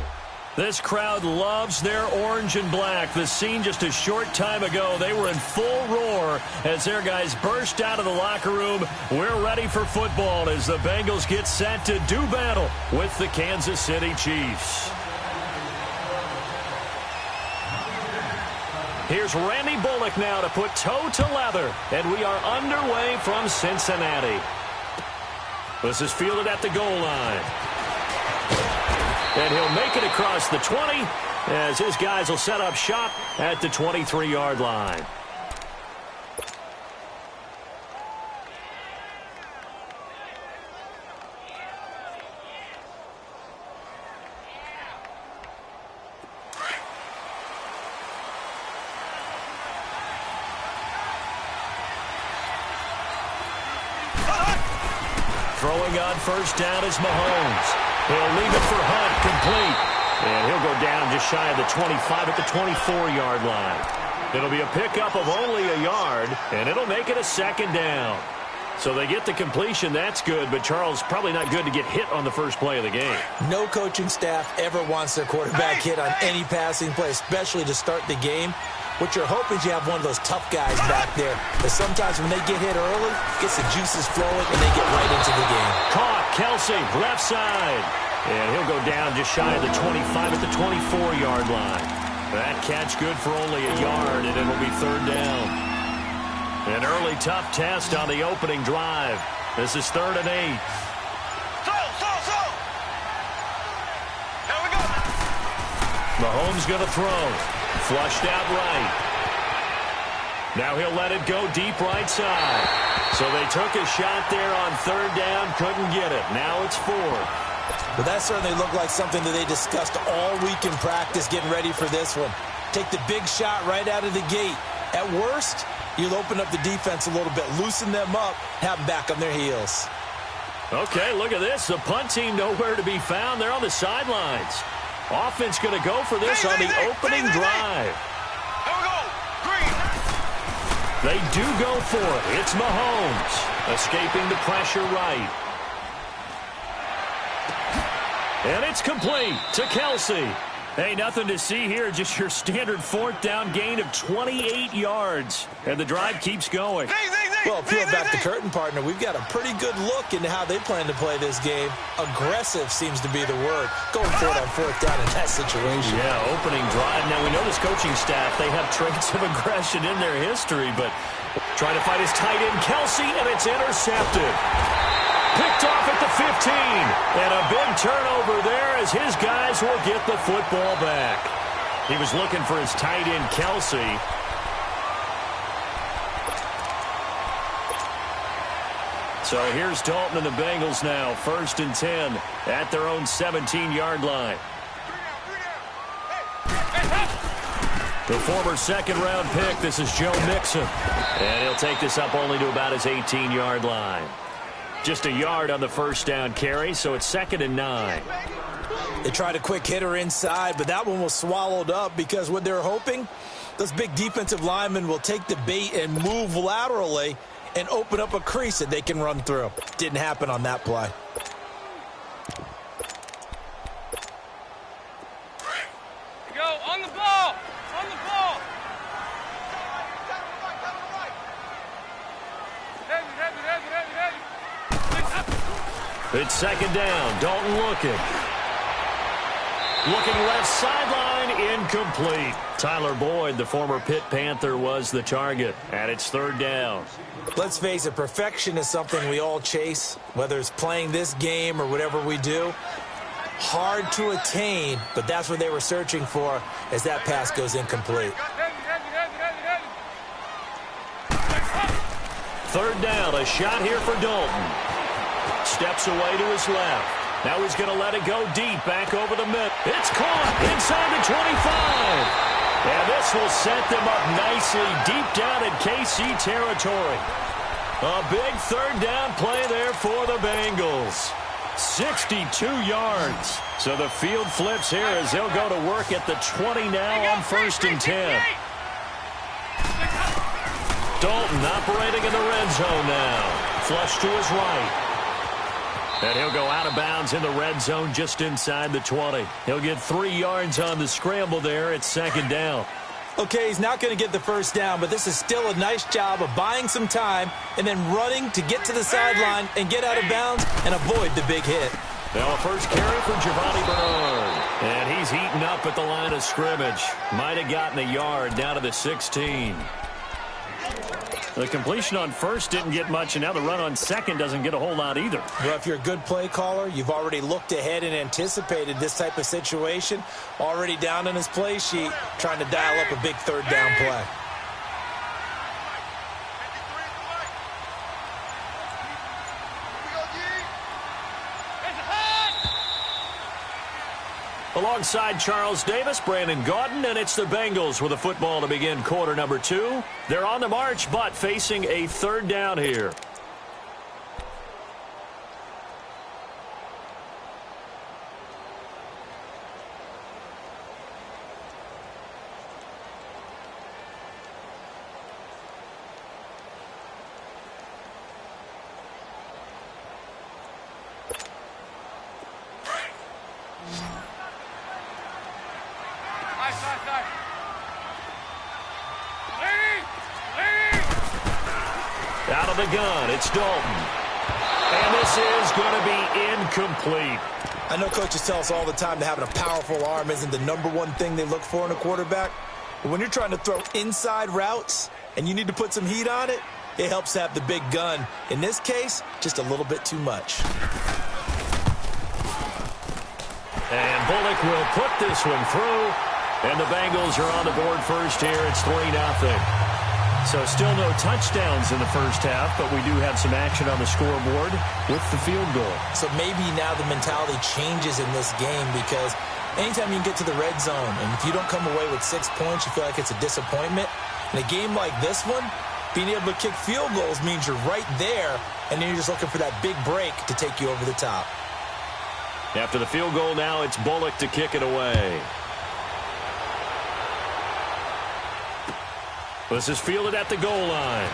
This crowd loves their orange and black. The scene just a short time ago, they were in full roar as their guys burst out of the locker room. We're ready for football as the Bengals get set to do battle with the Kansas City Chiefs. Here's Randy Bullock now to put toe to leather, and we are underway from Cincinnati. This is fielded at the goal line. And he'll make it across the 20 as his guys will set up shop at the 23-yard line. Throwing on first down is Mahomes. He'll leave it for Hunt, complete. And he'll go down just shy of the 25 at the 24-yard line. It'll be a pickup of only a yard, and it'll make it a second down. So they get the completion, that's good, but Charles, probably not good to get hit on the first play of the game. No coaching staff ever wants their quarterback hit on any passing play, especially to start the game. What you're hoping is you have one of those tough guys back there. But sometimes when they get hit early, gets the juices flowing, and they get right into the game. Caught, Kelsey, left side. And he'll go down just shy of the 25 at the 24-yard line. That catch good for only a yard, and it'll be third down. An early tough test on the opening drive. This is 3rd and 8. Here we go. Mahomes going to throw. Flushed out right. Now he'll let it go deep right side. So they took a shot there on 3rd down, couldn't get it. Now it's 4th. But that certainly looked like something that they discussed all week in practice, getting ready for this one. Take the big shot right out of the gate. At worst, you'll open up the defense a little bit, loosen them up, have them back on their heels. Okay, look at this. The punt team nowhere to be found. They're on the sidelines. Offense going to go for this on the opening drive. Here we go. Green. They do go for it. It's Mahomes escaping the pressure right. And it's complete to Kelsey. Hey, nothing to see here, just your standard fourth down gain of 28 yards. And the drive keeps going. Well, peel back the curtain, partner. We've got a pretty good look into how they plan to play this game. Aggressive seems to be the word. Going for it on fourth down in that situation. Yeah, opening drive. Now, we know this coaching staff, they have traits of aggression in their history, but trying to fight his tight end, Kelsey, and it's intercepted. Picked off at the 15. And a big turnover there as his guys will get the football back. He was looking for his tight end, Kelsey. So here's Dalton and the Bengals now. 1st and 10 at their own 17-yard line. The former second-round pick, this is Joe Mixon. And he'll take this up only to about his 18-yard line. Just a yard on the first down carry, so it's 2nd and 9. They tried a quick hitter inside, but that one was swallowed up because what they're hoping, those big defensive linemen will take the bait and move laterally and open up a crease that they can run through. Didn't happen on that play. Go, on the ball! On the ball! It's 2nd down. Dalton looking. Looking left sideline, incomplete. Tyler Boyd, the former Pitt Panther, was the target. And it's 3rd down. Let's face it, perfection is something we all chase, whether it's playing this game or whatever we do. Hard to attain, but that's what they were searching for as that pass goes incomplete. 3rd down, a shot here for Dalton. Steps away to his left. Now he's going to let it go deep, back over the mid. It's caught inside the 25. And this will set them up nicely deep down in KC territory. A big 3rd down play there for the Bengals. 62 yards. So the field flips here as they'll go to work at the 20 now on 1st and 10. Dalton operating in the red zone now. Flush to his right. And he'll go out of bounds in the red zone just inside the 20. He'll get 3 yards on the scramble there. It's 2nd down. Okay, he's not going to get the first down, but this is still a nice job of buying some time and then running to get to the sideline and get out of bounds and avoid the big hit. Now a first carry for Giovanni Bernard. And he's heating up at the line of scrimmage. Might have gotten a yard down to the 16. The completion on first didn't get much, and now the run on second doesn't get a whole lot either. Well, if you're a good play caller, you've already looked ahead and anticipated this type of situation. Already down on his play sheet, trying to dial up a big 3rd down play. Alongside Charles Davis, Brandon Gaudin, and it's the Bengals with a football to begin quarter number 2. They're on the march, but facing a 3rd down here. Out of the gun, it's Dalton. And this is going to be incomplete. I know coaches tell us all the time that having a powerful arm isn't the #1 thing they look for in a quarterback. But when you're trying to throw inside routes and you need to put some heat on it, it helps to have the big gun. In this case, just a little bit too much. And Bullock will put this one through. And the Bengals are on the board first here. It's 3-0. So still no touchdowns in the first half, but we do have some action on the scoreboard with the field goal. So maybe now the mentality changes in this game because anytime you can get to the red zone, and if you don't come away with 6 points, you feel like it's a disappointment. In a game like this one, being able to kick field goals means you're right there, and then you're just looking for that big break to take you over the top. After the field goal now, it's Bullock to kick it away. This is fielded at the goal line.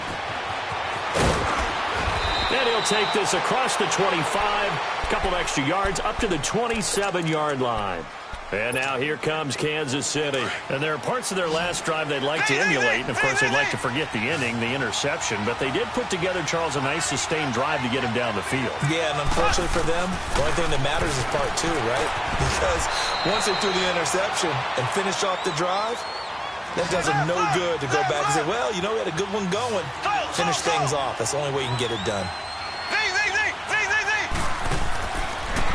And he'll take this across the 25. A couple extra yards up to the 27-yard line. And now here comes Kansas City. And there are parts of their last drive they'd like to emulate. And, of course, they'd like to forget the inning, the interception. But they did put together, Charles, a nice sustained drive to get him down the field. Yeah, and unfortunately for them, the only thing that matters is part two, right? Because once they threw the interception and finished off the drive, that does them no good to go back and say, well, you know, we had a good one going. Finish things off. That's the only way you can get it done.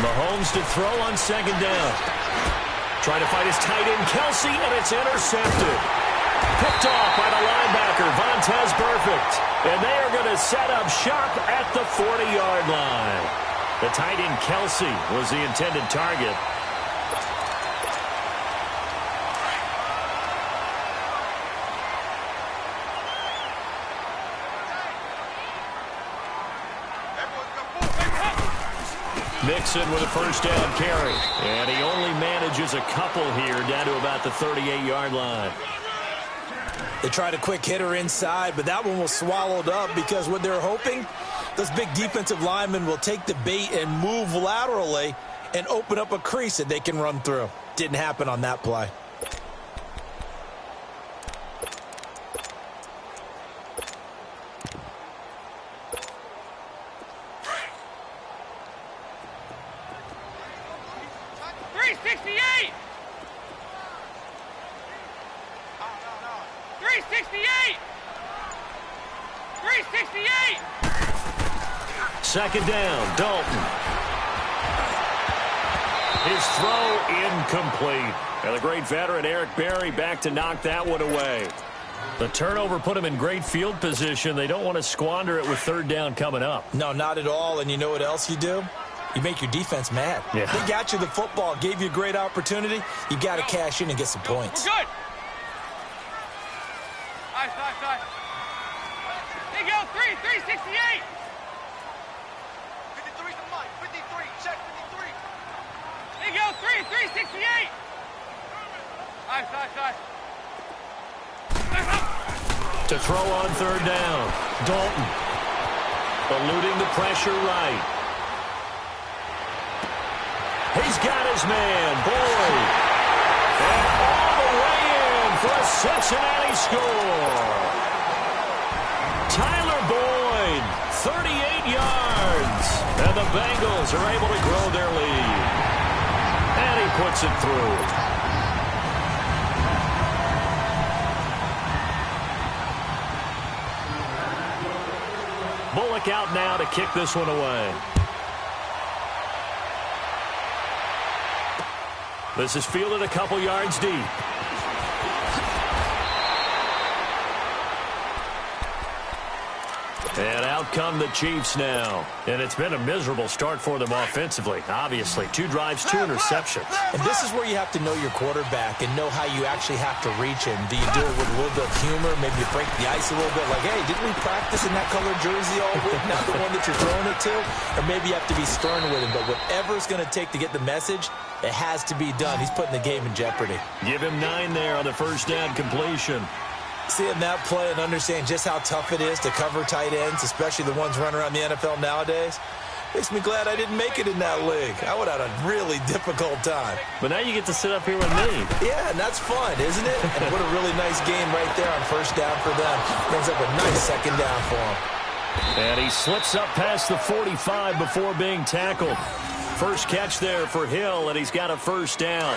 Mahomes to throw on second down. Trying to find his tight end, Kelsey, and it's intercepted. Picked off by the linebacker, Vontaze Burfict. And they are going to set up shop at the 40-yard line. The tight end, Kelsey, was the intended target. Mixon with a first down carry. And he only manages a couple here down to about the 38-yard line. They tried a quick hitter inside, but that one was swallowed up because what they're hoping, those big defensive linemen will take the bait and move laterally and open up a crease that they can run through. Didn't happen on that play. Second down, Dalton. His throw incomplete. And the great veteran Eric Berry back to knock that one away. The turnover put him in great field position. They don't want to squander it with third down coming up. No, not at all. And you know what else you do? You make your defense mad. Yeah. They got you the football, gave you a great opportunity. You got to cash in and get some points. We're good. Nice. There you go, 368. 53's the mic. 53, check 53. There you go, 368. Nice. To throw on third down, Dalton. Eluding the pressure right. He's got his man, Boyd. And all the way in for a Cincinnati score. Tyler Boyd, 38 yards. And the Bengals are able to grow their lead. And he puts it through. Bullock out now to kick this one away. This is fielded a couple yards deep. And out come the Chiefs now. And it's been a miserable start for them offensively. Obviously, 2 drives, 2 interceptions. And this is where you have to know your quarterback and know how you actually have to reach him. Do you do it with a little bit of humor? Maybe you break the ice a little bit. Like, hey, didn't we practice in that colored jersey all week? Not the one that you're throwing it to? Or maybe you have to be stern with him. But whatever it's going to take to get the message, it has to be done. He's putting the game in jeopardy. Give him 9 there on the first down completion. Seeing that play and understand just how tough it is to cover tight ends, especially the ones running around the NFL nowadays, makes me glad I didn't make it in that league. I would have had a really difficult time. But now you get to sit up here with me. Yeah, and that's fun, isn't it? And what a really nice game right there on first down for them. Brings up a nice second down for him. And he slips up past the 45 before being tackled. First catch there for Hill, and he's got a first down.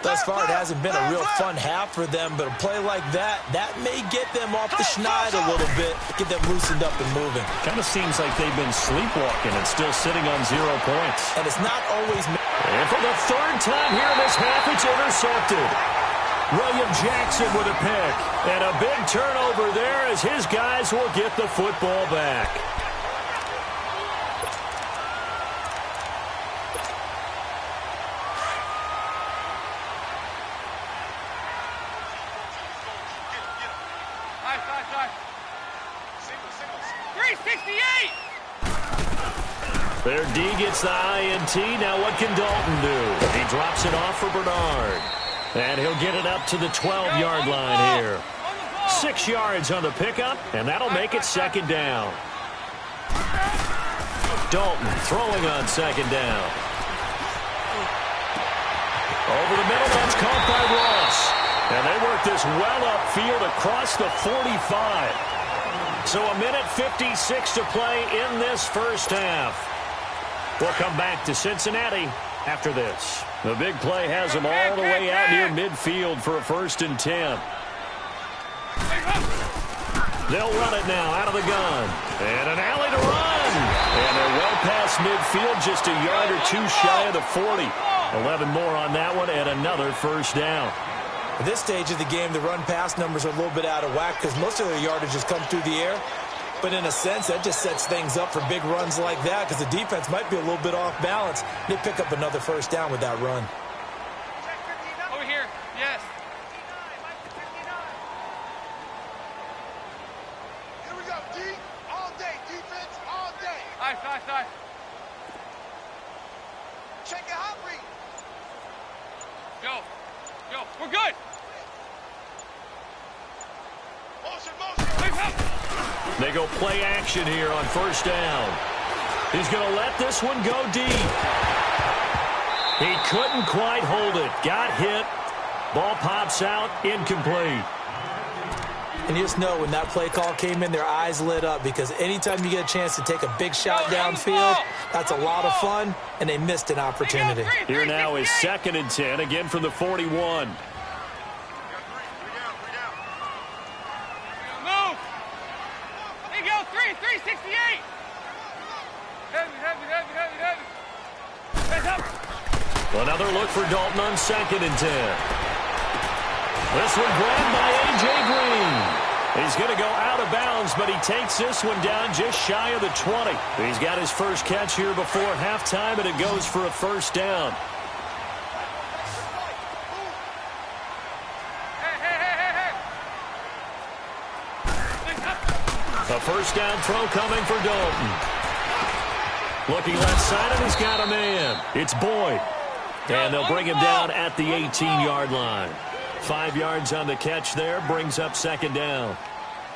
Thus far, it hasn't been a real fun half for them, but a play like that may get them off the schneid a little bit, get them loosened up and moving. Kind of seems like they've been sleepwalking and still sitting on 0 points. And it's not always... And for the third time here in this half, it's intercepted. William Jackson with a pick. And a big turnover there as his guys will get the football back. Their D gets the INT. Now what can Dalton do? He drops it off for Bernard. And he'll get it up to the 12-yard line here. 6 yards on the pickup, and that'll make it second down. Dalton throwing on second down. Over the middle, that's caught by Ross. And they work this well upfield across the 45. So a minute 56 to play in this first half. We'll come back to Cincinnati after this. The big play has them all the way out near midfield for a 1st and 10. They'll run it now out of the gun. And an alley to run. And they're well past midfield, just a yard or two shy of the 40. 11 more on that one and another first down. At this stage of the game, the run-pass numbers are a little bit out of whack because most of their yardage has come through the air. But in a sense, that just sets things up for big runs like that because the defense might be a little bit off balance. They pick up another first down with that run. Over here, yes. Here we go, D. All day, defense, all day. Nice. Check it out, Reed. Go, we're good. Motion. They go play action here on first down. He's going to let this one go deep. He couldn't quite hold it. Got hit. Ball pops out. Incomplete. And you just know when that play call came in, their eyes lit up because anytime you get a chance to take a big shot downfield, that's a lot of fun, and they missed an opportunity. Here now is 2nd and 10, again from the 41. Move. There you go, 368. Heavy. Heads up. Another look for Dalton on 2nd and 10. This one grabbed by A.J. Green. He's going to go out of bounds, but he takes this one down just shy of the 20. He's got his first catch here before halftime, and it goes for a first down. A first down throw coming for Dalton. Looking left side, and he's got a man. It's Boyd. And they'll bring him down at the 18-yard line. 5 yards on the catch there, brings up second down.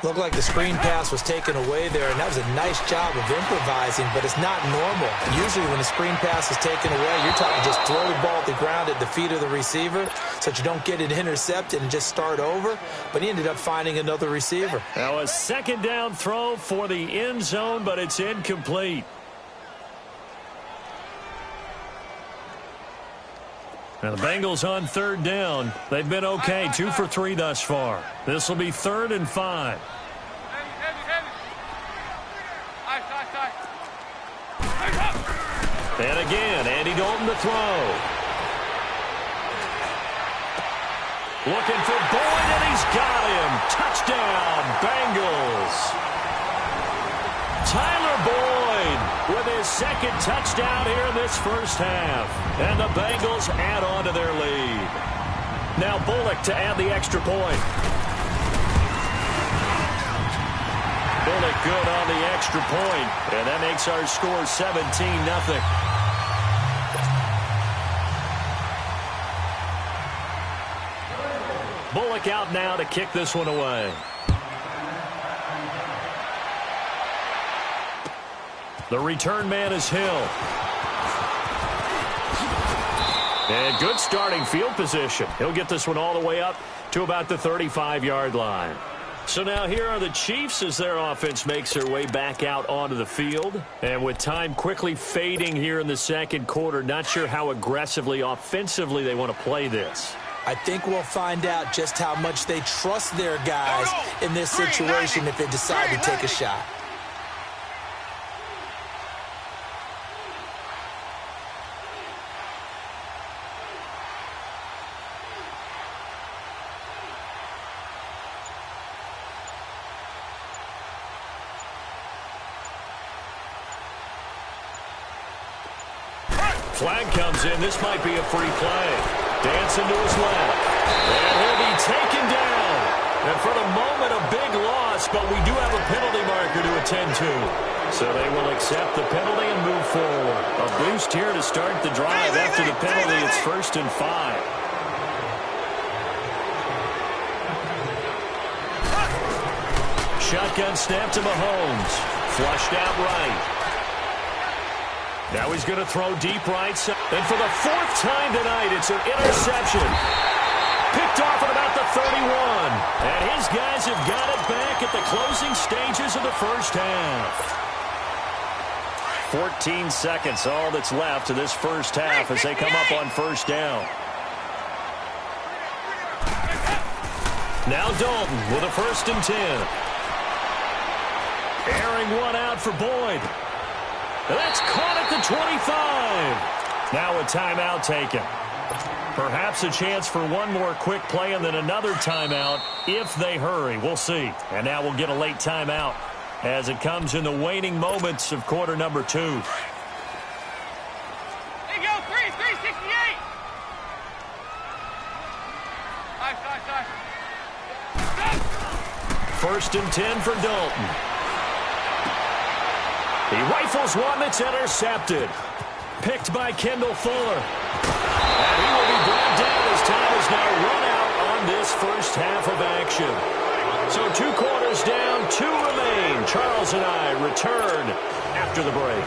Looked like the screen pass was taken away there, and that was a nice job of improvising, but it's not normal. Usually when a screen pass is taken away, you're taught to just throw the ball at the ground at the feet of the receiver so that you don't get it intercepted and just start over, but he ended up finding another receiver. Now a second down throw for the end zone, but it's incomplete. Now the Bengals on 3rd down. They've been okay, 2 for 3 thus far. This will be 3rd and 5. And again, Andy Dalton to throw. Looking for Boyd, and he's got him. Touchdown, Bengals. Tyler Boyd with his 2nd touchdown here in this first half. And the Bengals add on to their lead. Now Bullock to add the extra point. Bullock good on the extra point. And that makes our score 17-0. Bullock out now to kick this one away. The return man is Hill. And good starting field position. He'll get this one all the way up to about the 35-yard line. So now here are the Chiefs as their offense makes their way back out onto the field. And with time quickly fading here in the second quarter, not sure how aggressively, offensively they want to play this. I think we'll find out just how much they trust their guys in this situation if they decide to take a shot. Flag comes in. This might be a free play. Dancing to his left. And he'll be taken down. And for the moment, a big loss, but we do have a penalty marker to attend to. So they will accept the penalty and move forward. A boost here to start the drive. After the penalty, it's 1st and 5. shotgun snap to Mahomes. Flushed out right. Now he's going to throw deep right side. And for the fourth time tonight, it's an interception. Picked off at about the 31. And his guys have got it back at the closing stages of the first half. 14 seconds, all that's left of this first half as they come up on first down. Now Dalton with a 1st and 10. Airing one out for Boyd. And that's caught at the 25. Now a timeout taken. Perhaps a chance for one more quick play and then another timeout if they hurry. We'll see. And now we'll get a late timeout as it comes in the waning moments of quarter number 2. There you go, 368. Nice. 1st and 10 for Dalton. He rifles one that's intercepted. Picked by Kendall Fuller. And he will be brought down as time is now run out on this first half of action. So 2 quarters down, 2 remain. Charles and I return after the break.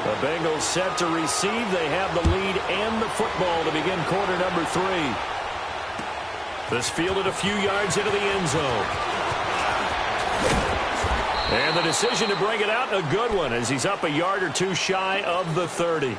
The Bengals set to receive. They have the lead and the football to begin quarter number 3. This fielded a few yards into the end zone. And the decision to bring it out, a good one, as he's up a yard or 2 shy of the 30.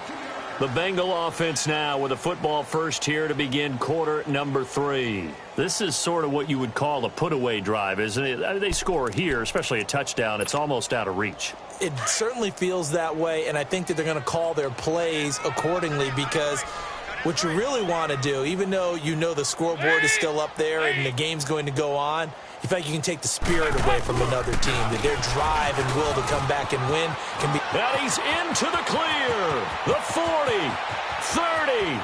The Bengal offense now with a football first here to begin quarter number 3. This is sort of what you would call a put-away drive, isn't it? I mean, they score here, especially a touchdown. It's almost out of reach. It certainly feels that way, and I think that they're going to call their plays accordingly because what you really want to do, even though you know the scoreboard is still up there and the game's going to go on, you feel like you can take the spirit away from another team, that their drive and will to come back and win can be. Now he's into the clear. The 40, 30,